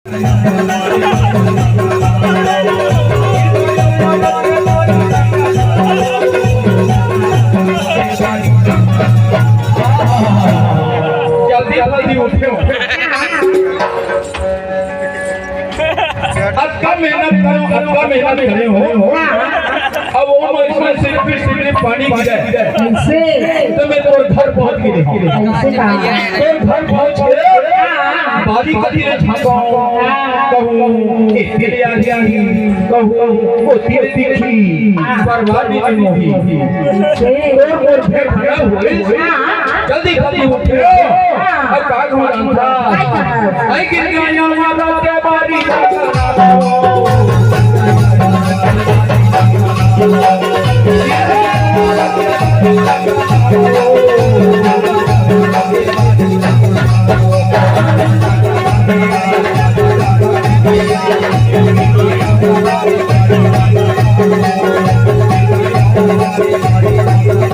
जल्दी जल्दी उठे हो, अच्छा मेहनत करो, अच्छा मेहनत करे हो। अब वो इसमें सिर्फ पानी गिरा तो मैं तो घर पहुंच गई, तो घर पहुंच गए बारी कभी ने छापा कहूं इसके लिए आ गया कहूं वो तीर तीखी बर्बादी नहीं हुई और फिर खड़ा हुए जल्दी जल्दी उठे अब काग हो रहा था आई गिर गया माता के बारी